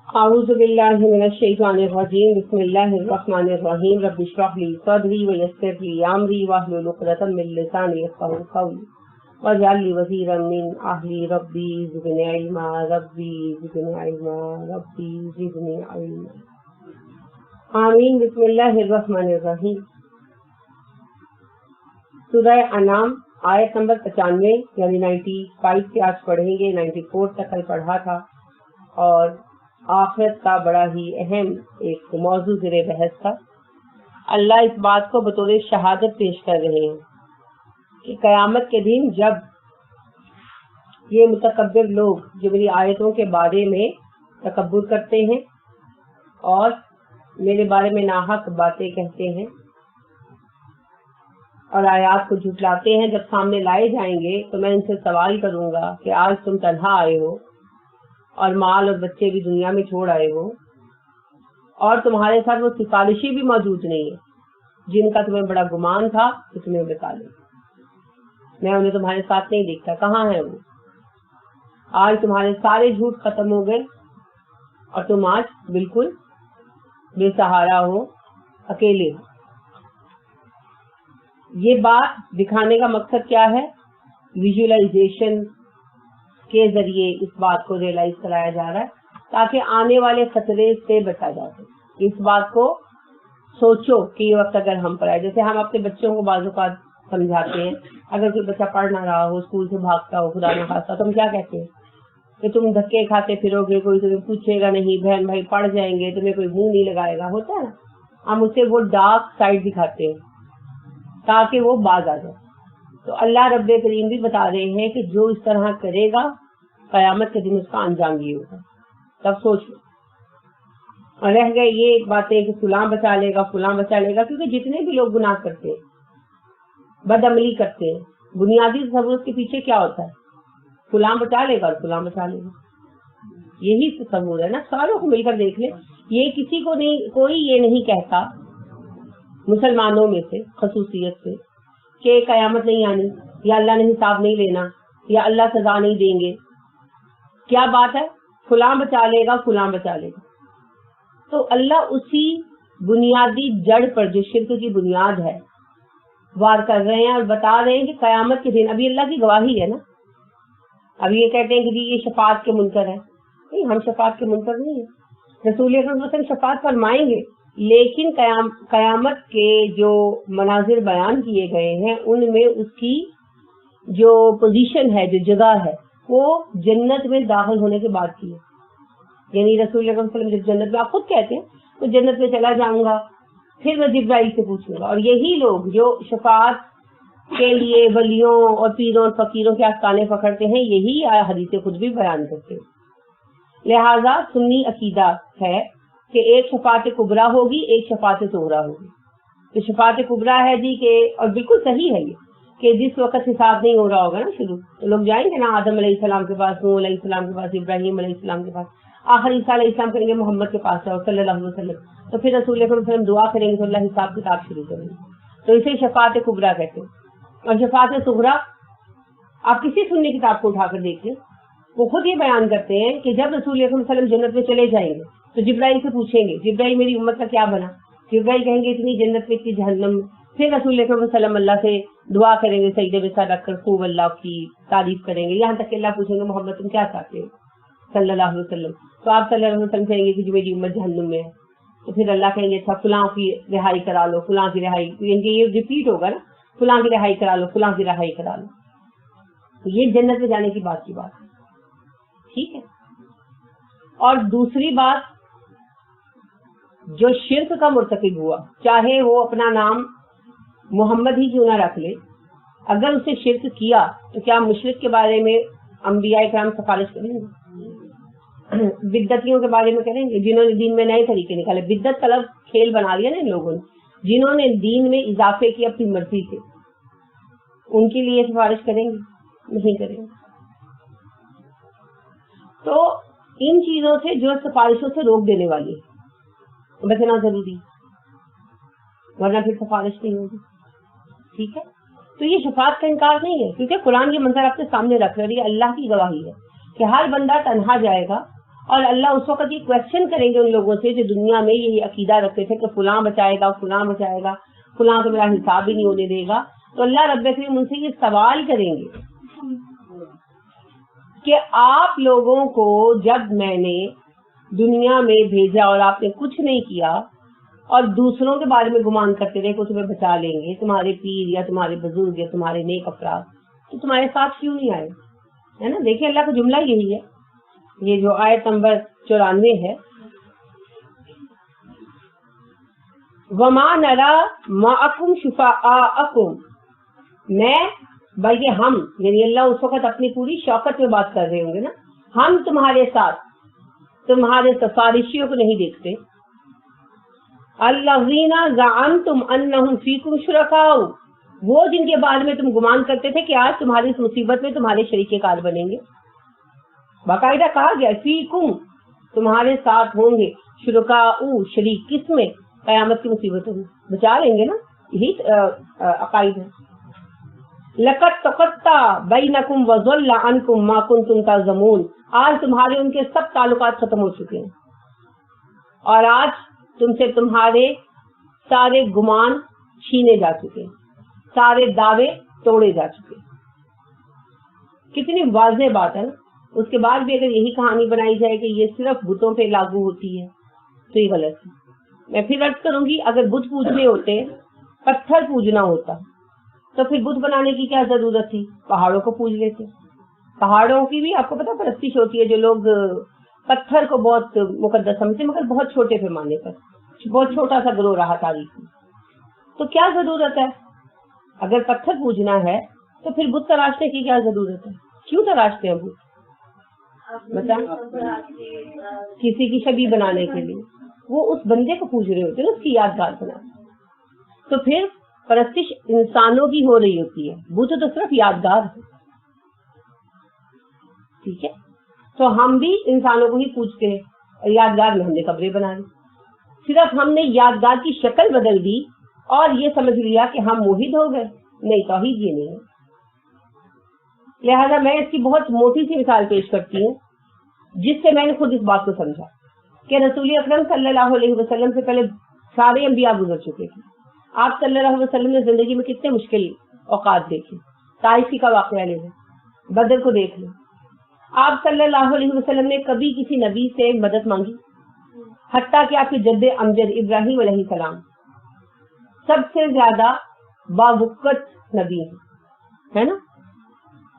أعوذ بالله من الشيطان الرجيم بسم الله الرحمن الرحيم رب اشرح لي صدري ويسر لي أمري واحلل عقدة من لساني يفقهوا قولي واجعل لي وزيرا من أهلي ربي زدني علما ربي زدني علما ربي زدني علما آمین. بسم اللہ الرحمن الرحیم. سورہ انعام آیت نمبر 95 یعنی 95 سے آج پڑھیں گے. 94 تک کل پڑھا تھا اور آخرت کا بڑا ہی اہم ایک موضوع زیر بحث تھا. اللہ اس بات کو بطور شہادت پیش کر رہے ہیں کہ قیامت کے دن جب یہ متکبر لوگ جو میری آیتوں کے بارے میں تکبر کرتے ہیں اور میرے بارے میں ناحق باتیں کہتے ہیں اور آیات کو جھٹلاتے ہیں، جب سامنے لائے جائیں گے تو میں ان سے سوال کروں گا کہ آج تم تنہا آئے ہو اور مال اور بچے بھی دنیا میں چھوڑ آئے ہو اور تمہارے ساتھ وہ سفارشی بھی موجود نہیں ہے جن کا تمہیں بڑا گمان تھا کہ تمہیں بتا لیں. میں انہیں تمہارے ساتھ نہیں دیکھتا، کہاں ہے وہ؟ آج تمہارے سارے جھوٹ ختم ہو گئے اور تم آج بالکل بے سہارا ہو، اکیلے ہو. یہ بات دکھانے کا مقصد کیا ہے؟ ویژولائزیشن کے ذریعے اس بات کو ریئلائز کرایا جا رہا ہے تاکہ آنے والے خطرے سے بچا جا سکے. اس بات کو سوچو کہ یہ وقت اگر ہم پر آئے، جیسے ہم اپنے بچوں کو بعض اوقات سمجھاتے ہیں، اگر کوئی بچہ پڑھ نہ رہا ہو، اسکول سے بھاگتا ہو، خدا نہ خواستہ، تو ہم کیا کہتے ہیں کہ تم دھکے کھاتے پھرو گے، کوئی تمہیں پوچھے گا نہیں، بہن بھائی پڑھ جائیں گے، تمہیں کوئی منہ نہیں لگائے گا. ہوتا ہے ہم اسے وہ ڈارک سائڈ دکھاتے ہیں تاکہ وہ باز آ جائے. تو اللہ رب کریم بھی بتا رہے ہیں کہ جو اس طرح کرے گا قیامت کے دن اس کا انجام یہ ہوگا. تب سوچ لو. اور رہ گئے یہ باتیں کہ فلاں بچا لے گا، فلاں بچا لے گا، کیونکہ جتنے بھی لوگ گناہ کرتے ہیں، بد عملی کرتے ہیں، بنیادی تصور کے پیچھے کیا ہوتا ہے؟ فلاں بچا لے گا اور فلاں بچا لے گا. یہی تصور ہے نا. ساروں کو مل کر دیکھ لیں، یہ کسی کو نہیں، کوئی یہ نہیں کہتا مسلمانوں میں سے خصوصیت سے کہ قیامت نہیں آنی یا اللہ نے حساب نہیں لینا یا اللہ سزا نہیں دیں گے. کیا بات ہے؟ فلاں بچا لے گا، فلاں بچا لے گا. تو اللہ اسی بنیادی جڑ پر جو شرک کی بنیاد ہے وار کر رہے ہیں اور بتا رہے ہیں کہ قیامت کے دن، ابھی اللہ کی گواہی ہے نا. ابھی یہ کہتے ہیں کہ جی یہ شفاعت کے منکر ہے. نہیں، ہم شفاعت کے منکر نہیں ہیں. رسول اکرم صلی اللہ علیہ وسلم شفاعت فرمائیں گے، لیکن قیامت کے جو مناظر بیان کیے گئے ہیں ان میں اس کی جو پوزیشن ہے، جو جگہ ہے، وہ جنت میں داخل ہونے کے بعد کی ہے. یعنی رسول اکرم صلی اللہ علیہ وسلم جب جنت میں، آپ خود کہتے ہیں تو جنت میں چلا جاؤں گا، پھر میں جبرائیل سے پوچھوں گا. اور یہی لوگ جو شفاعت کے لیے ولیوں اور پیروں اور فقیروں کے آستانے پکڑتے ہیں، یہی حدیث خود بھی بیان کرتے ہیں. لہذا سنی عقیدہ ہے کہ ایک شفاعت کبریٰ ہوگی، ایک شفاعت صغریٰ ہوگی. تو شفاعت کبریٰ ہے جی کہ، اور بالکل صحیح ہے یہ، کہ جس وقت حساب نہیں ہو رہا ہوگا نا شروع، تو لوگ جائیں گے نا آدم علیہ السلام کے پاس، نوح علیہ السلام کے پاس، ابراہیم علیہ السلام کے پاس، آخر عیسیٰ علیہ السلام کریں گے محمد کے پاس جاؤ صلی اللہ علیہ وسلم. تو پھر رسول اکرم صلی اللہ علیہ وسلم دعا کریں گے تو اللہ حساب کتاب شروع کریں گے. تو اسے شفاعت کبریٰ کہتے ہیں. اور شفاعت صغریٰ آپ کسی سنی کتاب کو اٹھا کر دیکھیں، وہ خود یہ بیان کرتے ہیں کہ جب رسول اکرم صلی اللہ علیہ وسلم جنت میں چلے جائیں گے تو جبرائیل سے پوچھیں گے، جبرائیل میری امت کا کیا بنا؟ جبرائیل کہیں گے اتنی جنت میں، اتنی جہنم میں. پھر رسول اکرم صلی اللہ علیہ وسلم اللہ سے دعا کریں گے، سجدے میں سر رکھ کر خوب اللہ کی تعریف کریں گے، یہاں تک کہ اللہ پوچھیں گے محمد تم کیا چاہتے ہو صلی اللہ علیہ وسلم. تو آپ صلی اللہ علیہ وسلم کہیں گے کہ جو میری امت جہنم میں ہے. تو پھر اللہ کہیں گے اچھا فلاں کی رہائی کرا لو، فلاں کی رہائی، یہ ریپیٹ ہوگا نا، فلاں کی رہائی کرا لو، فلاں کی رہائی کرا لو. تو یہ جنت میں جانے کی بات ہے. ٹھیک ہے. اور دوسری بات، جو شرک کا مرتکب ہوا، چاہے وہ اپنا نام محمد ہی کیوں نہ رکھ لے، اگر اسے شرک کیا تو کیا مشرک کے بارے میں انبیاء کرام سفارش کریں گے؟ بدعتیوں کے بارے میں کریں گے جنہوں نے دین میں نئے طریقے نکالے؟ بدعت طلب کھیل بنا لیا نا ان لوگوں نے، جنہوں نے دین میں اضافے کی اپنی مرضی سے، ان کے لیے سفارش کریں گے؟ نہیں کریں گے. تو ان چیزوں سے جو سفارشوں سے روک دینے والی ہے بچنا ضروری، ورنہ پھر سفارش نہیں ہوگی. ٹھیک ہے. تو یہ شفاعت کا انکار نہیں ہے، کیونکہ قرآن یہ منظر آپ کے سامنے رکھ رہی ہے، اللہ کی گواہی ہے کہ ہر بندہ تنہا جائے گا اور اللہ اس وقت یہ کوشچن کریں گے ان لوگوں سے جو دنیا میں یہی عقیدہ رکھتے تھے کہ فلاں بچائے گا، فلاں بچائے گا، فلاں تو میرا حساب ہی نہیں ہونے دے گا. تو اللہ رب کریم ان سے یہ سوال کریں گے کہ آپ لوگوں کو جب میں نے دنیا میں بھیجا اور آپ نے کچھ نہیں کیا اور دوسروں کے بارے میں گمان کرتے رہے کہ تمہیں بچا لیں گے، تمہارے پیر یا تمہارے بزرگ یا تمہارے نیک افراد، تو تمہارے ساتھ کیوں نہیں آئے؟ ہے نا. دیکھیں اللہ کا جملہ یہی ہے، یہ جو آیت نمبر 94 ہے، وَمَا نَرَى مَعَكُمْ شُفَعَاءَكُمْ، میں بلکہ ہم، یعنی اللہ اس وقت اپنی پوری شوقت میں بات کر رہے ہوں گے نا، ہم تمہارے ساتھ تمہارے سفارشیوں کو نہیں دیکھتے. الذین زعمتم انہم فیکم شرکاء، وہ جن کے بارے میں تم گمان کرتے تھے کہ آج تمہاری اس مصیبت میں تمہارے شریک کار بنیں گے. باقاعدہ کہا گیا فیکم، تمہارے ساتھ ہوں گے، شرکاء شریک، کس میں؟ قیامت کی مصیبتوں میں بچا لیں گے نا، یہی عقائد ہے. لقد تقطع بینکم وضل عنکم ما کنتم تزعمون، آج تمہارے ان کے سب تعلقات ختم ہو چکے ہیں اور آج تم سے تمہارے سارے گمان چھینے جا چکے ہیں، سارے دعوے توڑے جا چکے ہیں. کتنی واضح بات ہے نا. اس کے بعد بھی اگر یہی کہانی بنائی جائے کہ یہ صرف بتوں پہ لاگو ہوتی ہے تو یہ غلط ہے. میں پھر عرض کروں گی، اگر بت پوجنے ہوتے، پتھر پوجنا ہوتا، تو پھر بت بنانے کی کیا ضرورت تھی؟ پہاڑوں کو پوج لیتے. پہاڑوں کی بھی آپ کو پتا پرستش ہوتی ہے، جو لوگ پتھر کو بہت مقدس سمجھتے، مگر بہت چھوٹے پیمانے پر، بہت چھوٹا سا گروہ رہا تاریخ میں. تو کیا ضرورت ہے؟ اگر پتھر پوجنا ہے تو پھر بت تراشنے کی کیا ضرورت ہے؟ کیوں تراشتے ہیں بت؟ بتا، کسی کی شبیہ بنانے کے لیے. وہ اس بندے کو پوج رہے ہوتے ہیں، اس کی یادگار بناتے. تو پھر پرستش انسانوں کی ہو رہی ہوتی ہے، بت تو صرف یادگار ہے. ٹھیک ہے، تو ہم بھی انسانوں کو ہی پوجتے ہیں اور یادگار میں ہم نے قبریں بنا لی. صرف ہم نے یادگار کی شکل بدل دی اور یہ سمجھ لیا کہ ہم موحد ہو گئے. نہیں، توحید یہ نہیں ہے. لہذا میں اس کی بہت موٹی سی مثال پیش کرتی ہوں جس سے میں نے خود اس بات کو سمجھا کہ رسول اکرم صلی اللہ علیہ وسلم سے پہلے سارے انبیاء گزر چکے تھے. آپ صلی اللہ علیہ وسلم نے زندگی میں کتنے مشکل اوقات دیکھے. طائف کا واقعہ لے لیں، بدر کو دیکھ لیں. آپ صلی اللہ علیہ وسلم نے کبھی کسی نبی سے مدد مانگی؟ حتیٰ کہ آپ کے جد امجد ابراہیم علیہ السلام سب سے زیادہ باوقت نبی ہے نا،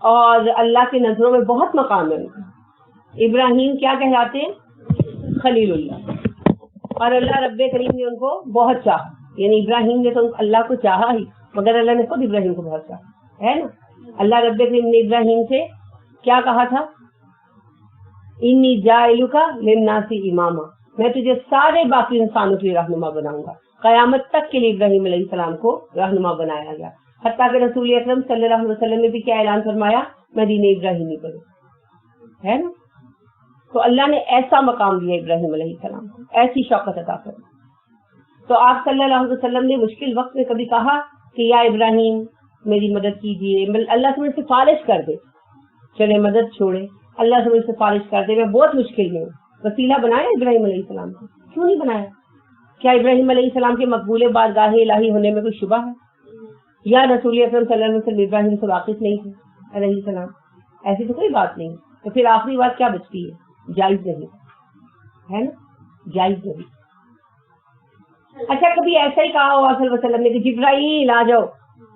اور اللہ کی نظروں میں بہت مقام ہے ان کا. ابراہیم کیا کہلاتے ہیں؟ خلیل اللہ. اور اللہ رب کریم نے ان کو بہت چاہا، یعنی ابراہیم نے تو اللہ کو چاہا ہی، مگر اللہ نے خود ابراہیم کو بہت چاہا، ہے نا. اللہ رب کریم نے ابراہیم سے کیا کہا تھا؟ انی جاعلک للناس اماما، میں تجھے سارے باقی انسانوں کے لیے رہنما بناؤں گا. قیامت تک کے لیے ابراہیم علیہ السلام کو رہنما بنایا گیا. حتیٰ کہ رسول اکرم صلی اللہ علیہ وسلم نے بھی کیا اعلان فرمایا؟ میں دین ابراہیمی پڑھوں، ہے نا. تو اللہ نے ایسا مقام دیا ابراہیم علیہ السلام کو، ایسی شوقت عطا کر. تو آپ صلی اللہ علیہ وسلم نے مشکل وقت میں کبھی کہا کہ یا ابراہیم میری مدد کیجیے، اللہ سے مجھ سے سفارش کر دے، چلے مدد چھوڑے، اللہ سے مجھ سے سفارش کر دے، میں بہت مشکل میں ہوں. وسیلہ بنایا ابراہیم علیہ السلام کو؟ کیوں نہیں بنایا؟ کیا ابراہیم علیہ السلام کے مقبول بارگاہ الہی ہونے میں کوئی شبہ ہے؟ یا رسول اکرم صلی اللہ علیہ وسلم ابراہیم سے واقف نہیں تھے علیہ السلام؟ ایسی تو کوئی بات نہیں. تو پھر آخری بات کیا بچتی ہے؟ جائز نہیں، ہے نا، جائز نہیں. اچھا کبھی ایسا ہی کہا ہوا صلی اللہ علیہ وسلم نے کہ جبرائیل آ جاؤ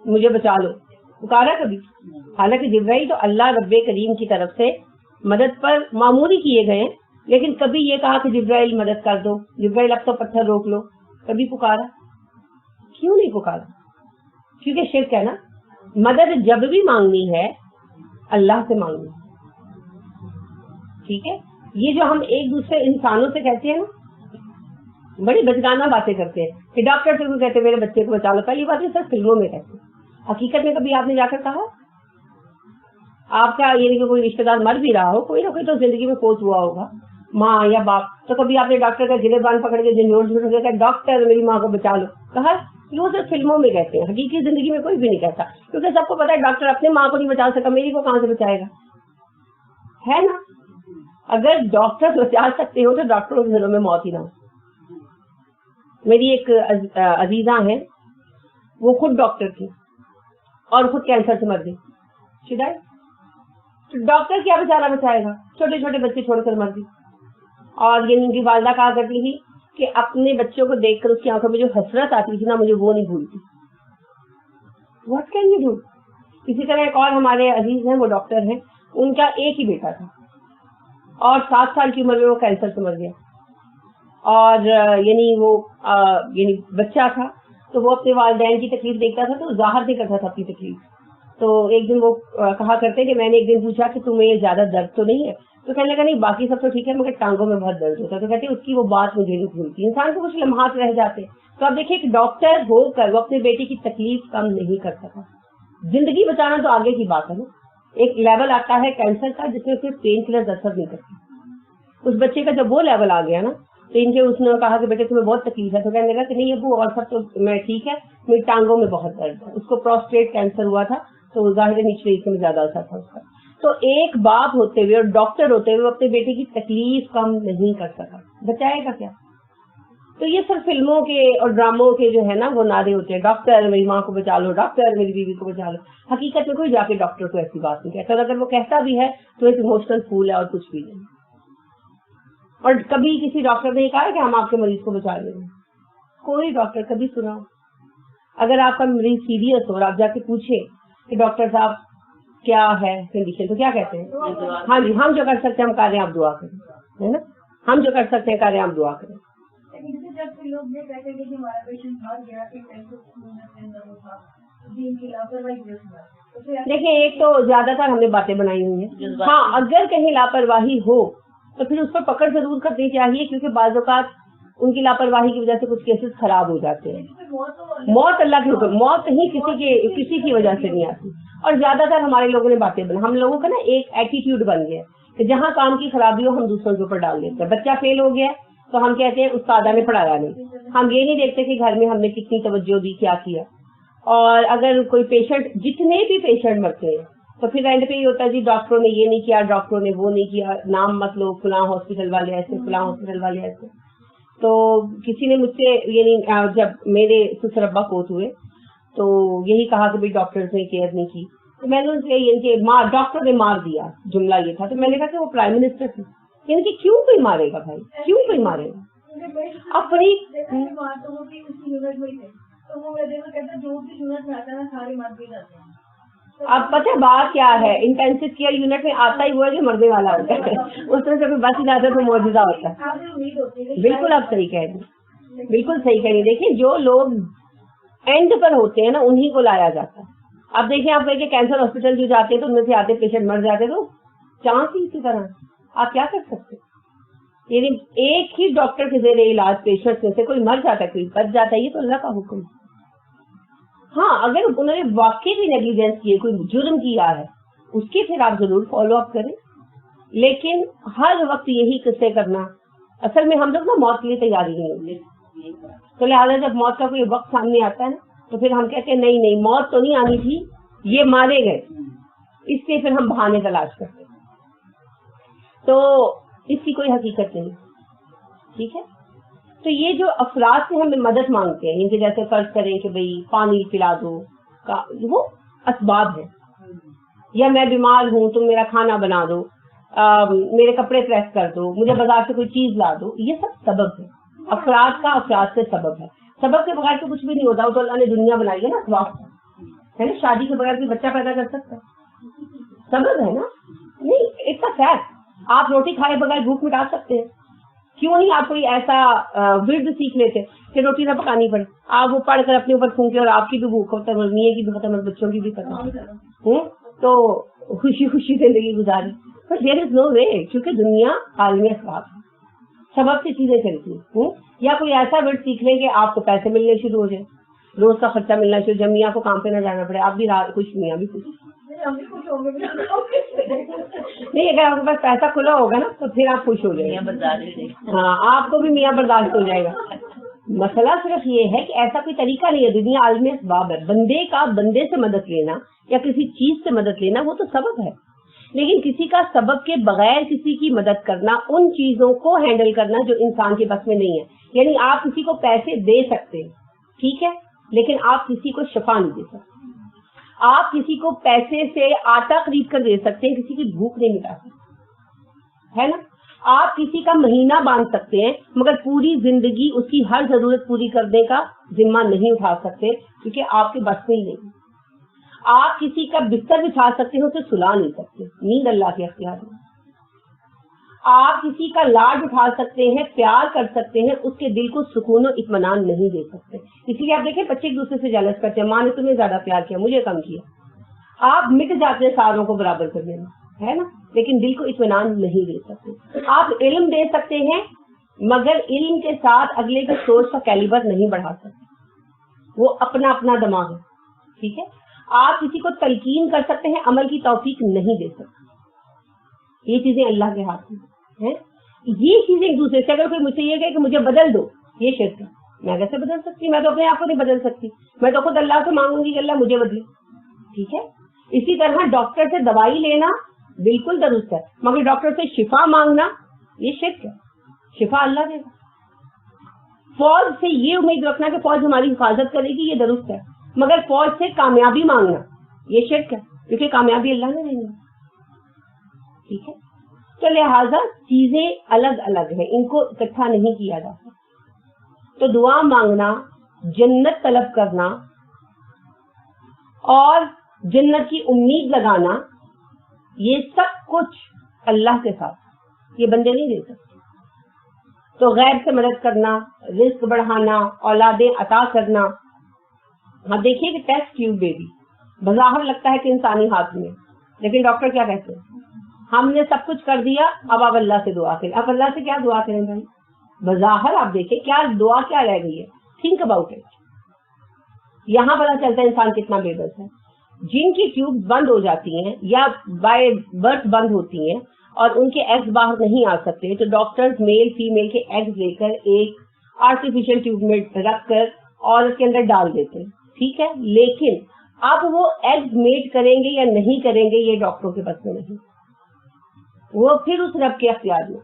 مجھے بچا لو، پکارا کبھی؟ حالانکہ جبرائیل تو اللہ رب کریم کی طرف سے مدد پر معموری کیے گئے، لیکن کبھی یہ کہا کہ جبرائیل مدد کر دو، جبرائیل اب تو پتھر روک لو، کبھی پکارا؟ کیوں نہیں پکارا؟ کیونکہ شرک ہے نا. مدد جب بھی مانگنی ہے اللہ سے مانگنی ہے. ٹھیک ہے، یہ جو ہم ایک دوسرے انسانوں سے کہتے ہیں نا، بڑی بچگانہ باتیں کرتے ہیں کہ ڈاکٹر سے کہتے ہیں میرے بچے کو بچا لو. پہلی بات یہ سب فلموں میں کہتے ہیں. حقیقت میں کبھی آپ نے جا کر کہا؟ آپ کا یہ کہ کوئی رشتے دار مر بھی رہا ہو، کوئی نہ کوئی تو زندگی میں فوت ہوا ہوگا، ماں یا باپ، تو کبھی آپ نے ڈاکٹر کا گریبان پکڑ کے جھنجھوڑ کہ ڈاکٹر میری ماں کو بچا لو کہا؟ وہ صرف فلموں میں کہتے ہیں، حقیقی زندگی میں کوئی بھی نہیں کہتا، کیونکہ سب کو پتا ہے ڈاکٹر اپنے ماں کو نہیں بچا سکا، میری کو کہاں سے بچائے گا، ہے نا. اگر ڈاکٹر بچا سکتے ہو تو ڈاکٹروں کے دلوں میں موت ہی نہ ہو. میری ایک عزیزہ ہیں, وہ خود ڈاکٹر تھی اور خود کینسر سے مر گئی. تو ڈاکٹر کیا بیچارہ بچائے گا, چھوٹے چھوٹے بچے چھوڑ کر مر گئی. اور یہ ان کی والدہ کہا کرتی تھی کہ اپنے بچوں کو دیکھ کر اس کی آنکھوں میں جو حسرت آتی تھی نا, مجھے وہ نہیں بھولتی. What can you do. اسی طرح ایک اور ہمارے عزیز ہیں, وہ ڈاکٹر ہیں, ان کا ایک ہی بیٹا تھا اور 7 سال کی عمر میں وہ کینسر سے مر گیا. اور یعنی بچہ تھا تو وہ اپنے والدین کی تکلیف دیکھتا تھا تو ظاہر نہیں کرتا تھا اپنی تکلیف. تو ایک دن وہ کہا کرتے کہ میں نے ایک دن پوچھا کہ تمہیں زیادہ درد تو نہیں ہے, تو کہنے لگا نہیں باقی سب تو ٹھیک ہے مگر ٹانگوں میں بہت درد ہوتا ہے. تو کہتے اس کی وہ بات مجھے نہیں بھولتی. انسان کو کچھ لمحات رہ جاتے. تو آپ دیکھیے کہ ڈاکٹر ہو کر وہ اپنے بیٹے کی تکلیف کم نہیں کر سکا. زندگی بچانا تو آگے کی بات ہے نا. ایک لیول آتا ہے کینسر کا جس میں صرف پین کلر اثر نہیں کرتے. اس بچے کا جب وہ لیول آ گیا نا تو اس نے کہا کہ بیٹے تمہیں بہت تکلیف ہے, تو کہنے لگا کہ نہیں ابو اور سب تو میں ٹھیک ہے, میری ٹانگوں میں بہت درد ہے. اس کو پروسٹیٹ کینسر ہوا تھا تو ظاہر نچلے حصے میں زیادہ اثر تھا اس کا. تو ایک باپ ہوتے ہوئے اور ڈاکٹر ہوتے ہوئے اپنے بیٹے کی تکلیف کم نہیں کر سکا, بچائے گا کیا. تو یہ صرف فلموں کے اور ڈراموں کے جو ہے نا وہ نعرے ہوتے ہیں, ڈاکٹر میری ماں کو بچا لو, ڈاکٹر میری بیوی کو بچا لو. حقیقت میں کوئی جا کے ڈاکٹر کو ایسی بات نہیں کہتا. اگر وہ کہتا بھی ہے تو ایک ایموشنل پھول ہے اور کچھ بھی نہیں. اور کبھی کسی ڈاکٹر نے کہا کہ ہم آپ کے مریض کو بچا لیں گے. کوئی ڈاکٹر کبھی سنا ہو اگر آپ کا مریض سیریس ہو اور آپ جا کے پوچھیں کہ ڈاکٹر صاحب کیا ہے کنڈیشن, تو کیا کہتے ہیں, ہاں جی ہم جو کر سکتے ہیں ہم کر رہے ہیں, آپ دعا کریں, ہے نا, ہم جو کر سکتے ہیں کر رہے ہیں, آپ دعا کریں. دیکھیں ایک تو زیادہ تر ہم نے باتیں بنائی ہوئی ہیں. ہاں اگر کہیں لاپرواہی ہو تو پھر اس پر پکڑ ضرور کرنی چاہیے, کیونکہ بعض اوقات ان کی لاپرواہی کی وجہ سے کچھ کیسز خراب ہو جاتے ہیں. موت اللہ کے حکم, موت نہیں کسی کی وجہ سے نہیں آتی. اور زیادہ تر ہمارے لوگوں نے باتیں بنا, ہم لوگوں کا نا ایک ایٹیٹیوڈ بن گیا کہ جہاں کام کی خرابی ہو ہم دوسروں کے اوپر ڈال دیتے ہیں. بچہ فیل ہو گیا تو ہم کہتے ہیں استادہ نے پڑھایا نہیں. ہم یہ نہیں دیکھتے کہ گھر میں ہم نے کتنی توجہ دی, کیا کیا. اور اگر کوئی پیشنٹ, جتنے بھی پیشنٹ مرتے ہیں تو پھر اینڈ پہ یہ ہوتا ہے جی ڈاکٹروں نے یہ نہیں کیا, ڈاکٹروں نے وہ نہیں کیا, نام مت لو, فلاں ہاسپٹل والے ایسے, فلاں ہاسپٹل والے ایسے. تو کسی نے مجھ سے یعنی جب میرے سسر ابا فوت ہوئے تو یہی کہا کہ بھائی ڈاکٹرز نے کیئر نہیں کی. تو میں نے ان سے یہ کہ ڈاکٹر نے مار دیا, جملہ یہ تھا. تو میں نے کہا کہ وہ پرائم منسٹر تھے, یعنی کہ کیوں کوئی مارے گا بھائی, کیوں کوئی مارے گا اپنی. اب پتہ بات کیا ہے, انٹینسو کیئر یونٹ میں آتا ہی ہوا ہے جو مرنے والا ہوتا ہے, اس طرح سے کوئی بس ہی جاتا ہے تو معجزہ ہوتا ہے. بالکل آپ صحیح کہہ رہی ہیں, بالکل صحیح کہہ رہی ہیں. دیکھیں جو لوگ اینڈ پر ہوتے ہیں نا انہی کو لایا جاتا ہے. اب دیکھیں آپ کہ کینسر ہاسپٹل جو جاتے ہیں تو ان میں سے آتے پیشنٹ مر جاتے تو چانس ہی اسی طرح, آپ کیا کر سکتے. یعنی ایک ہی ڈاکٹر کے زیر علاج پیشنٹ میں سے کوئی مر جاتا ہے, کوئی بچ جاتا ہے, یہ تو اللہ کا حکم. ہاں اگر انہوں نے واقعی بھی نیگلیجنس کی ہے, کوئی جرم کیا ہے, اس کی پھر آپ ضرور فالو اپ کریں. لیکن ہر وقت یہی قصے کرنا, اصل میں ہم لوگ نا موت کے لیے تیاری نہیں ہوتی. تو لہٰذا جب موت کا کوئی وقت سامنے آتا ہے نا تو پھر ہم کہتے ہیں نہیں موت تو نہیں آنی تھی, یہ مارے گئے, اس لیے پھر ہم بہانے تلاش کرتے ہیں. تو اس کی کوئی حقیقت نہیں. ٹھیک ہے, تو یہ جو افراد سے ہم مدد مانگتے ہیں, ان کے جیسے فرض کریں کہ بھئی پانی پلا دو, وہ اسباب ہے. یا میں بیمار ہوں تم میرا کھانا بنا دو, میرے کپڑے پریس کر دو, مجھے بازار سے کوئی چیز لا دو, یہ سب سبب ہے. افراد کا افراد سے سبب ہے. سبب کے بغیر تو کچھ بھی نہیں ہوتا. وہ تو اللہ نے دنیا بنائی ہے نا اسباب ہے نا. شادی کے بغیر کوئی بچہ پیدا کر سکتا ہے, سبب ہے نا. نہیں اٹس اے فیکٹ. آپ روٹی کھائے بغیر بھوک مٹا سکتے ہیں, کیوں نہیں آپ کوئی ایسا ورد سیکھ لیتے کہ روٹی نہ پکانی پڑے, آپ وہ پڑھ کر اپنے اوپر پھونکے اور آپ کی بھی بھوک ختم, میاں کی بھی ختم, بچوں کی بھی ختم, تو خوشی خوشی زندگی گزاری. بٹ دیر از نو وے, کیونکہ دنیا عالمی اسباب ہے, سبب سے چیزیں چلتی ہیں. یا کوئی ایسا ورد سیکھ لیں کہ آپ کو پیسے ملنے شروع ہو جائیں, روز کا خرچہ ملنا شروع, جب میاں کو کام پہ نہ جانا پڑے, آپ بھی خوش, میاں بھی خوش. نہیں اگر آپ کے پاس پیسہ کھلا ہوگا نا تو پھر آپ خوش ہو جائیں گے. ہاں آپ کو بھی میاں برداشت ہو جائے گا. مسئلہ صرف یہ ہے کہ ایسا کوئی طریقہ نہیں ہے. دنیا عالمی اسباب ہے. بندے کا بندے سے مدد لینا یا کسی چیز سے مدد لینا وہ تو سبب ہے. لیکن کسی کا سبب کے بغیر کسی کی مدد کرنا، ان چیزوں کو ہینڈل کرنا جو انسان کے بس میں نہیں ہے. یعنی آپ کسی کو پیسے دے سکتے ہیں، ٹھیک ہے، لیکن آپ کسی کو شفا نہیں دے سکتے. آپ کسی کو پیسے سے آٹا خرید کر دے سکتے ہیں، کسی کی بھوک نہیں مٹا سکتے، ہے نا. آپ کسی کا مہینہ باندھ سکتے ہیں مگر پوری زندگی اس کی ہر ضرورت پوری کرنے کا ذمہ نہیں اٹھا سکتے، کیونکہ آپ کے بس میں ہی نہیں. آپ کسی کا بستر بچھا سکتے ہیں، اسے سلا نہیں سکتے، نیند اللہ کے اختیار میں. آپ کسی کا لاڈ اٹھا سکتے ہیں، پیار کر سکتے ہیں، اس کے دل کو سکون و اطمینان نہیں دے سکتے. اس لیے آپ دیکھیں بچے ایک دوسرے سے جلس کرتے ہیں، ماں نے تمہیں زیادہ پیار کیا، مجھے کم کیا. آپ مٹ جاتے ہیں ساروں کو برابر کرنے میں، ہے نا، لیکن دل کو اطمینان نہیں دے سکتے. آپ علم دے سکتے ہیں مگر علم کے ساتھ اگلے کی سوچ کا کیلیبر نہیں بڑھا سکتے، وہ اپنا اپنا دماغ ہے، ٹھیک ہے. آپ کسی کو تلقین کر سکتے ہیں، عمل کی توفیق نہیں دے سکتے. یہ چیزیں اللہ کے ہاتھ میں ہیں. یہ چیزیں ایک دوسرے سے، اگر کوئی مجھ سے یہ کہے کہ مجھے بدل دو، یہ شرک ہے. میں کیسے بدل سکتی؟ میں تو اپنے آپ کو نہیں بدل سکتی. میں تو خود اللہ سے مانگوں گی کہ اللہ مجھے بدلے، ٹھیک ہے. اسی طرح ڈاکٹر سے دوائی لینا بالکل درست ہے، مگر ڈاکٹر سے شفا مانگنا یہ شرک ہے. شفا اللہ دے گا. فوج سے یہ امید رکھنا کہ فوج ہماری حفاظت کرے گی، یہ درست ہے، مگر فوج سے کامیابی مانگنا یہ شرک ہے، کیونکہ کامیابی اللہ نے دینی ہے، ٹھیک ہے. تو لہٰذا چیزیں الگ الگ ہیں، ان کو اکٹھا نہیں کیا جا سکتا. تو دعا مانگنا، جنت طلب کرنا اور جنت کی امید لگانا، یہ سب کچھ اللہ کے ساتھ، یہ بندے نہیں دے سکتے. تو غیر سے مدد کرنا، رزق بڑھانا، اولادیں عطا کرنا. ہاں دیکھیے کہ ٹیسٹ ٹیوب بیبی بظاہر لگتا ہے کہ انسانی ہاتھ میں، لیکن ڈاکٹر کیا کہتے ہیں؟ ہم نے سب کچھ کر دیا، اب آپ اللہ سے دعا کریں. اب اللہ سے کیا دعا کریں بھائی؟ بظاہر آپ دیکھیں کیا دعا کیا رہ گئی ہے. Think about it. یہاں پتا چلتا ہے انسان کتنا بے بس ہے. جن کی ٹیوب بند ہو جاتی ہیں یا بائی برتھ بند ہوتی ہیں اور ان کے ایگز باہر نہیں آ سکتے، تو ڈاکٹرز میل فیمیل کے ایگز لے کر ایک آرٹیفیشل ٹیوب میں رکھ کر عورت کے اندر ڈال دیتے ہیں، ٹھیک ہے. لیکن اب وہ ایگز میٹ کریں گے یا نہیں کریں گے یہ ڈاکٹروں کے بس میں نہیں، وہ پھر اس رب کے اختیار میں،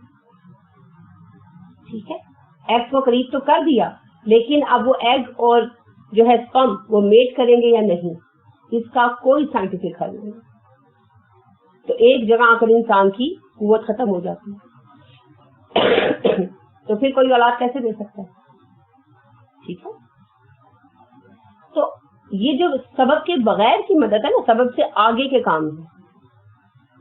ٹھیک ہے. ایگ کو قریب تو کر دیا، لیکن اب وہ ایگ اور جو ہے سپرم وہ میٹ کریں گے یا نہیں، اس کا کوئی سائنٹیفک حل نہیں. تو ایک جگہ آ کر انسان کی قوت ختم ہو جاتی ہے، تو پھر کوئی اولاد کیسے دے سکتا ہے، ٹھیک ہے. تو یہ جو سبب کے بغیر کی مدد ہے نا، سبب سے آگے کے کام ہے.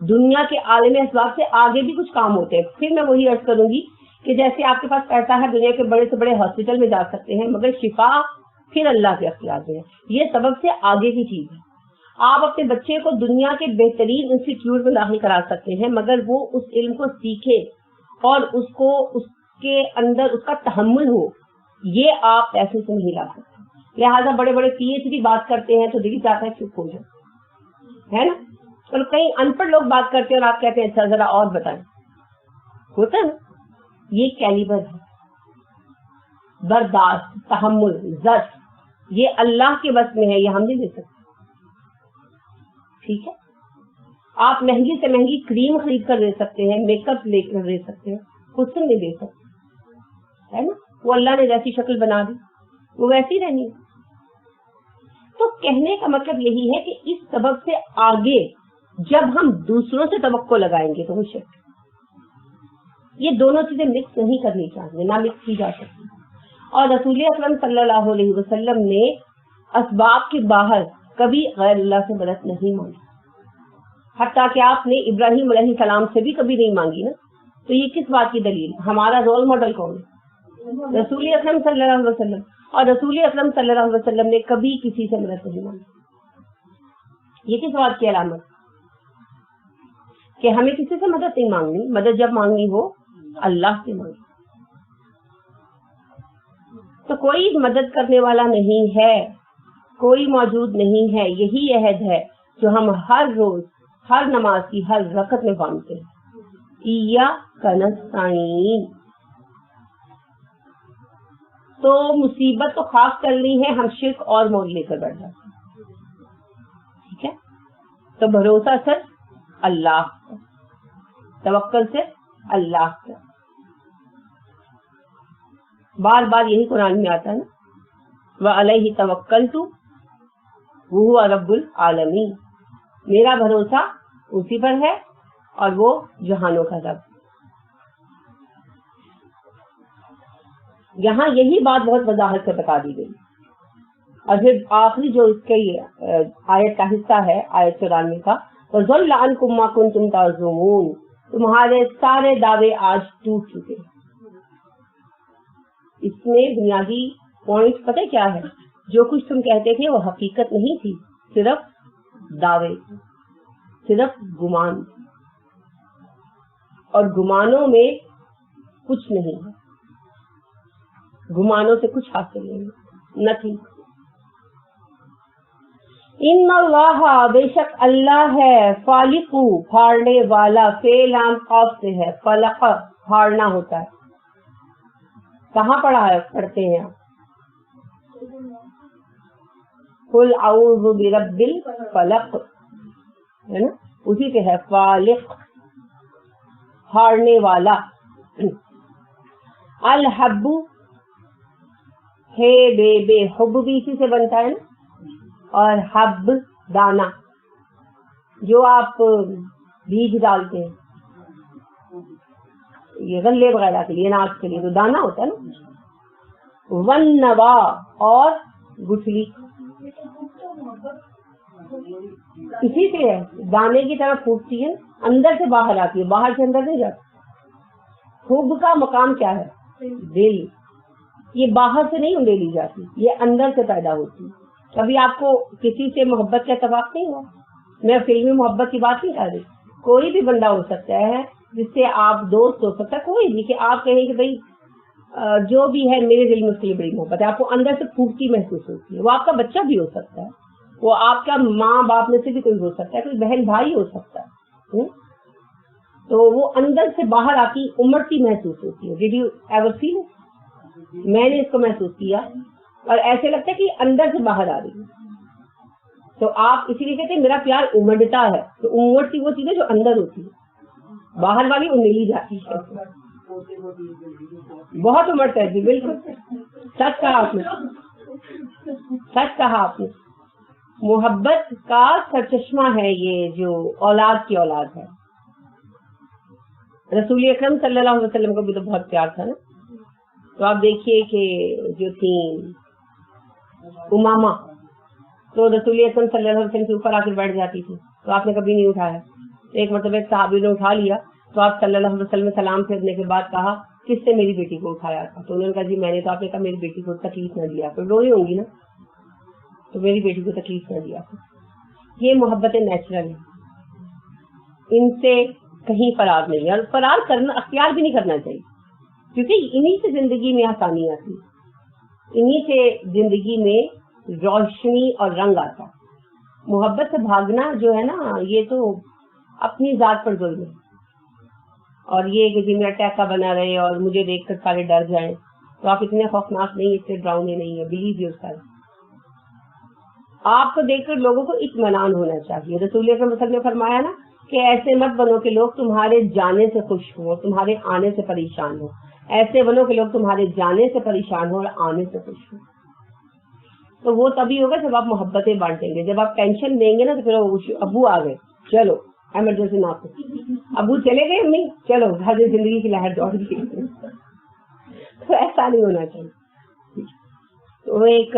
دنیا کے عالم اسباب سے آگے بھی کچھ کام ہوتے ہیں. پھر میں وہی عرض کروں گی کہ جیسے آپ کے پاس پیسہ ہے، دنیا کے بڑے سے بڑے ہاسپٹل میں جا سکتے ہیں، مگر شفا پھر اللہ کے اختیار میں ہے. یہ سبب سے آگے کی چیز ہے. آپ اپنے بچے کو دنیا کے بہترین انسٹیٹیوٹ میں داخل کرا سکتے ہیں، مگر وہ اس علم کو سیکھے اور اس کو اس کے اندر اس کا تحمل ہو، یہ آپ پیسے سے نہیں لا سکتے. لہٰذا بڑے بڑے پی ایچ ڈی بات کرتے ہیں تو دل چاہتا ہے چپ ہو جائے، ہے نا. اور کئی ان پڑھ لوگ بات کرتے ہیں اور آپ کہتے ہیں اچھا ذرا اور بتائیں. ہوتا ہے نا. یہ کیلیبر ہے، برداشت، تحمل، ضبط، یہ اللہ کے بس میں ہے، یہ ہم نہیں دے سکتے، ٹھیک ہے. آپ مہنگی سے مہنگی کریم خرید کر دے سکتے ہیں، میک اپ لے کر دے سکتے ہیں، حسن نہیں دے سکتے، ہے نا. وہ اللہ نے جیسی شکل بنا دی وہ ویسی رہنی ہے. تو کہنے کا مطلب یہی ہے کہ اس سبب سے آگے جب ہم دوسروں سے توقع لگائیں گے تو وہ شرک. یہ دونوں چیزیں مکس نہیں کرنی چاہیے، نہ مکس کی جا سکتی. اور رسول اکرم صلی اللہ علیہ وسلم نے اسباب کے باہر کبھی غیر اللہ سے مدد نہیں مانگی، حتیٰ کہ آپ نے ابراہیم علیہ السلام سے بھی کبھی نہیں مانگی نا. تو یہ کس بات کی دلیل؟ ہمارا رول ماڈل کون ہے؟ رسول اکرم صلی اللہ علیہ وسلم. اور رسول اکرم صلی اللہ علیہ وسلم نے کبھی کسی سے مدد نہیں مانگی. یہ کس بات کی علامت کہ ہمیں کسی سے مدد نہیں مانگنی؟ مدد جب مانگنی ہو اللہ سے مانگی. تو کوئی مدد کرنے والا نہیں ہے، کوئی موجود نہیں ہے. یہی عہد ہے جو ہم ہر روز ہر نماز کی ہر رکعت میں باندھتے ہیں، ایاک نستعین. تو مصیبت تو خاص کرنی ہے، ہم شرک اور مول لے کر بیٹھ جاتے ہیں، ٹھیک ہے. تو بھروسہ صرف اللہ پر, توکل سے اللہ پر. بار بار یہی قرآن میں آتا ہے نا, وَعَلَيْهِ تَوَكَّلْتُ وَهُوَ رَبُّ الْعَالَمِينَ, میرا بھروسہ اسی پر ہے اور وہ جہانوں کا رب. یہاں یہی بات بہت وضاحت سے بتا دی گئی. اور پھر آخری جو اس کے آیت کا حصہ ہے, آیت 94 کا, وَضَلَّ عَنْكُمْ مَا كُنْتُمْ تَزْعُمُونَ, تمہارے سارے دعوے آج ٹوٹ چکے. اس میں بنیادی پوائنٹ پتہ کیا ہے؟ جو کچھ تم کہتے تھے وہ حقیقت نہیں تھی, صرف دعوے, صرف گمان, اور گمانوں میں کچھ نہیں ہے, گمانوں سے کچھ حاصل نہیں, نتھنگ. ان اللہ, بے شک اللہ ہے, فالق, پھاڑنے والا, فعل عام قاف سے ہے, فلق پھاڑنا ہوتا ہے. کہاں پڑھتے ہیں آپ؟ قل اعوذ برب الفلق, ہے نا, اسی سے ہے فالق, پھاڑنے والا. الحب ہے بے, حب بھی اسی سے بنتا ہے نا, اور حب دانا, جو آپ بیج ڈالتے ہیں یہ غلے وغیرہ کے لیے, اناج کے لیے, تو دانا ہوتا ہے نا. والنوا, اور گٹھلی, اسی سے ہے, دانے کی طرح پھوٹتی ہے, اندر سے باہر آتی ہے, باہر سے اندر نہیں جاتی. حب کا مقام کیا ہے؟ دل. یہ باہر سے نہیں اندیلی جاتی, یہ اندر سے پیدا ہوتی ہے. کبھی آپ کو کسی سے محبت کا اتفاق نہیں ہوا؟ میں فلمی محبت کی بات نہیں کر رہی, کوئی بھی بندہ ہو سکتا ہے جس سے آپ دوست ہو سکتا ہے, کوئی بھی, کہ آپ کہیں کہ بھائی جو بھی ہے میرے دل میں اس کے لیے بڑی محبت ہے, آپ کو اندر سے پھوٹتی محسوس ہوتی ہے. وہ آپ کا بچہ بھی ہو سکتا ہے, وہ آپ کا ماں باپ میں سے بھی کوئی ہو سکتا ہے, کوئی بہن بھائی ہو سکتا ہے, تو وہ اندر سے باہر آتی امڑتی محسوس ہوتی ہے. Did you ever feel it? میں نے اس کو محسوس کیا, اور ایسے لگتا ہے کہ اندر سے باہر آ رہی ہے. تو آپ اسی لیے کہتے ہیں میرا پیار امڑتا ہے, تو امڑتی وہ چیزیں جو اندر ہوتی ہے, باہر والی امیلی جاتی ہے. بہت امڑتا ہے جی, بالکل سچ کہا آپ نے, سچ کہا آپ نے. محبت کا سرچشمہ ہے یہ جو اولاد کی اولاد ہے. رسول اکرم صلی اللہ علیہ وسلم کو بھی تو بہت پیار تھا نا. تو آپ دیکھیے کہ جو تھی امامہ, تو رسول اکرم صلی اللہ علیہ وسلم کے اوپر آ کر بیٹھ جاتی تھی, تو آپ نے کبھی نہیں اٹھایا. ایک مرتبہ صحابی نے اٹھا لیا, تو آپ صلی اللہ علیہ وسلم نے سلام پھیرنے کے بعد کہا کس سے میری بیٹی کو اٹھایا تھا؟ تو انہوں نے کہا جی میں نے. تو آپ نے کہا میری بیٹی کو تکلیف نہ دیا, تو روئی ہوں گی نا, تو میری بیٹی کو تکلیف نہ دیا. یہ محبت نیچرل ہے, ان سے کہیں فرار نہیں ہے, اور فرار کرنا اختیار بھی نہیں کرنا چاہیے, کیونکہ انہی سے زندگی میں آسانی آتی ہے, انہی سے زندگی میں روشنی اور رنگ آتا. محبت سے بھاگنا جو ہے نا, یہ تو اپنی ذات پر ظلم ہے. اور یہ کہ جی میرا ٹیکا بنا رہے اور مجھے دیکھ کر سارے ڈر جائیں, تو آپ اتنے خوفناک نہیں, اتنے ڈراؤنے نہیں ہیں. Blue your self. آپ کو دیکھ کر لوگوں کو اطمینان ہونا چاہیے. رسول اکرم صلی اللہ علیہ وسلم نے فرمایا نا کہ ایسے مت بنو کہ لوگ تمہارے جانے سے خوش ہوں, تمہارے آنے سے پریشان ہوں. ایسے بنو کہ لوگ تمہارے جانے سے پریشان ہوں اور آنے سے خوش ہوں. تو وہ تبھی ہوگا جب آپ محبتیں بانٹیں گے. جب آپ ٹینشن دیں گے نا, تو پھر ابو آ گئے, چلو ایمرجنسی نہ آپ, ابو چلے گئے نہیں, چلو ہر زندگی کی لہر دوڑ گئی. تو ایسا نہیں ہونا چاہیے. تو ایک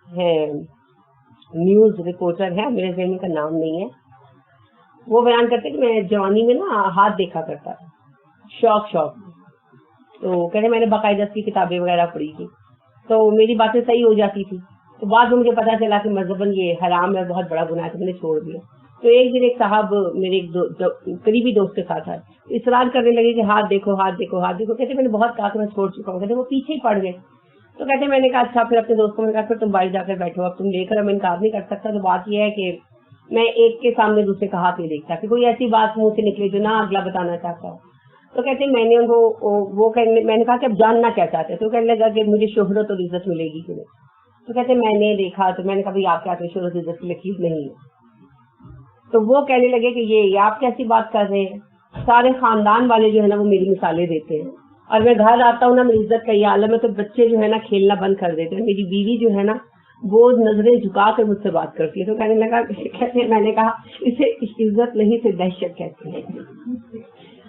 ہے نیوز رپورٹر ہے, میرے ذہن میں کا نام نہیں ہے, وہ بیان کرتے کہ میں جوانی میں نا ہاتھ دیکھا کرتا تھا, شوق. تو کہتے میں نے باقاعدہ اس کی کتابیں وغیرہ پڑھی تھی, تو میری باتیں صحیح ہو جاتی تھی. تو بعد میں مجھے پتا چلا کہ مذہباً یہ حرام ہے, بہت بڑا گناہ ہے, تو میں نے چھوڑ دیا. تو ایک دن ایک صاحب میرے ایک قریبی دوست کے ساتھ آئے, اصرار کرنے لگے کہ ہاتھ دیکھو ہاتھ دیکھو ہاتھ دیکھو. کہتے میں نے بہت کہا کہ میں چھوڑ چکا ہوں. کہتے وہ پیچھے ہی پڑ گئے. تو کہتے میں نے کہا اچھا, پھر اپنے دوستوں نے کہا پھر تم باہر جا کر بیٹھو, اب تم لے کر میں انکار نہیں کر سکتا. تو بات یہ ہے کہ میں ایک کے سامنے دوسرے کا ہاتھ نہیں دیکھتا کہ کوئی ایسی بات منہ سے نکلے جو نہ اگلا بتانا چاہتا ہو. تو کہتے میں نے ان کو میں نے کہا کہ اب جاننا کیا چاہتے. تو کہنے لگا کہ مجھے شہرت اور عزت ملے گی کہ نہیں. تو کہتے میں نے دیکھا, تو میں نے کہا بھائی آپ کے ہاتھ میں شہرت عزت کی لکیر نہیں ہے. تو وہ کہنے لگے کہ یہ آپ کیسی بات کر رہے ہیں, سارے خاندان والے جو ہے نا وہ میری مثالیں دیتے ہیں, اور میں گھر آتا ہوں نا میری عزت کا یہ عالم ہے, تو بچے جو ہے نا کھیلنا بند کر دیتے ہیں, میری بیوی جو ہے نا وہ نظریں جھکا کر مجھ سے بات کرتی ہے. تو کہنے لگا کہتے ہیں, میں نے کہا اسے عزت نہیں سے دہشت کہتے ہیں.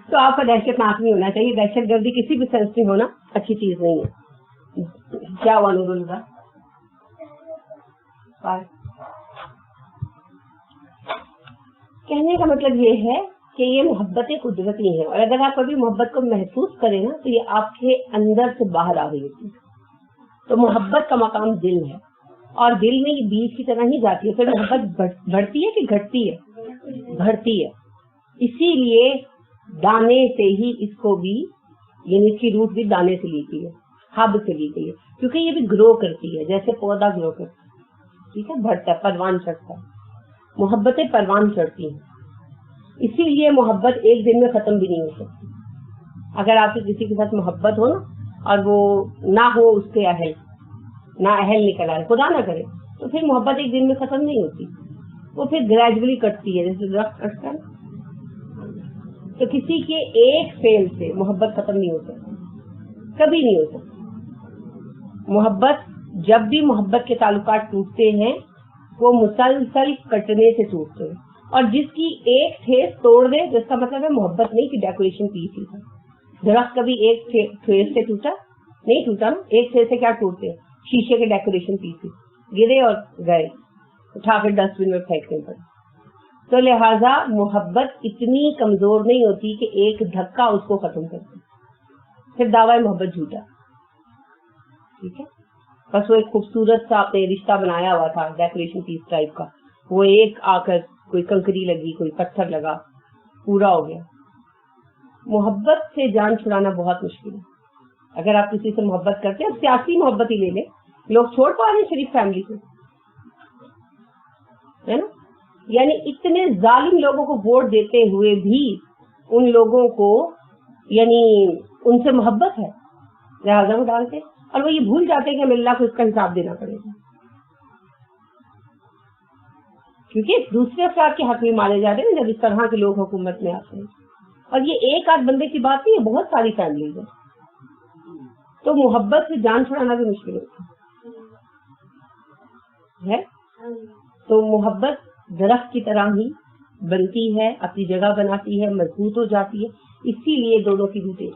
تو آپ کا دہشت ناک نہیں ہونا چاہیے, دہشت گردی کسی بھی سینس میں ہونا اچھی چیز نہیں ہے. کیا ہوا نور اللہ؟ کہنے کا مطلب یہ ہے کہ یہ محبتیں قدرتی ہیں, اور اگر آپ کبھی محبت کو محسوس کریں نا تو یہ آپ کے اندر سے باہر آ گئی ہوتی ہے. تو محبت کا مقام دل ہے, اور دل میں یہ بیج کی طرح ہی جاتی ہے. پھر محبت بڑھتی ہے کہ گھٹتی ہے؟ بڑھتی ہے. اسی لیے دانے سے ہی اس کو بھی, یعنی اس کی روٹ بھی دانے سے لی گئی ہے, ہب سے لی گئی ہے, کیونکہ یہ بھی گرو کرتی ہے جیسے پودا گرو کرتا ہے. ٹھیک ہے, بڑھتا ہے, پروان چڑھتا ہے. محبتیں پروان چڑھتی ہیں, اسی لیے محبت ایک دن میں ختم بھی نہیں ہو سکتی. اگر آپ کی کسی کے ساتھ محبت ہو نا, اور وہ نہ ہو اس کے اہل, نہ اہل نکل آئے, خدا نہ کرے, تو پھر محبت ایک دن میں ختم نہیں ہوتی, وہ پھر گریجولی کٹتی ہے جیسے درخت کٹتا ہے. تو کسی کے ایک فیل سے محبت ختم نہیں ہو سکتی, کبھی نہیں ہو سکتی. محبت, جب بھی محبت کے تعلقات ٹوٹتے ہیں وہ مسلسل کٹنے سے ٹوٹتے ہیں, اور جس کی ایک ٹھیس توڑ دے تو اس کا مطلب ہے محبت نہیں کہ ڈیکوریشن پیس ہی تھا. درخت کبھی ایک ٹھیس سے ٹوٹا نہیں, ٹوٹا نا. ایک ٹھیس سے کیا ٹوٹتے ہیں؟ شیشے کے ڈیکوریشن پیس گرے اور گئے, اٹھا کر ڈسٹ بن میں پھینکنے پڑے. تو لہٰذا محبت اتنی کمزور نہیں ہوتی کہ ایک دھکا اس کو ختم کر دے. پھر دعوی محبت جھوٹا. ٹھیک ہے, بس وہ ایک خوبصورت سا آپ نے رشتہ بنایا ہوا تھا ڈیکوریشن پیس ٹائپ کا, وہ ایک آ کر کوئی کنکری لگی, کوئی پتھر لگا, پورا ہو گیا. محبت سے جان چھڑانا بہت مشکل ہے. اگر آپ کسی سے محبت کرتے ہیں, سیاسی محبت ہی لے لیں, لوگ چھوڑ پا رہے ہیں شریف فیملی کو, ہے نا. یعنی اتنے ظالم لوگوں کو ووٹ دیتے ہوئے بھی ان لوگوں کو یعنی ان سے محبت ہے, لہٰذا وہ ڈالتے, اور وہ یہ بھول جاتے ہیں کہ ہمیں اللہ کو اس کا حساب دینا پڑے گا, کیونکہ دوسرے افراد کے حق میں مارے جاتے ہیں جب اس طرح کے لوگ حکومت میں آتے ہیں. اور یہ ایک آدھ بندے کی بات نہیں ہے, بہت ساری فیملیز ہیں. تو محبت سے جان چھڑانا بھی مشکل ہوتا ہے. تو محبت درخت کی طرح ہی بنتی ہے, اپنی جگہ بناتی ہے, مضبوط ہو جاتی ہے. اسی لیے دونوں کی روٹیں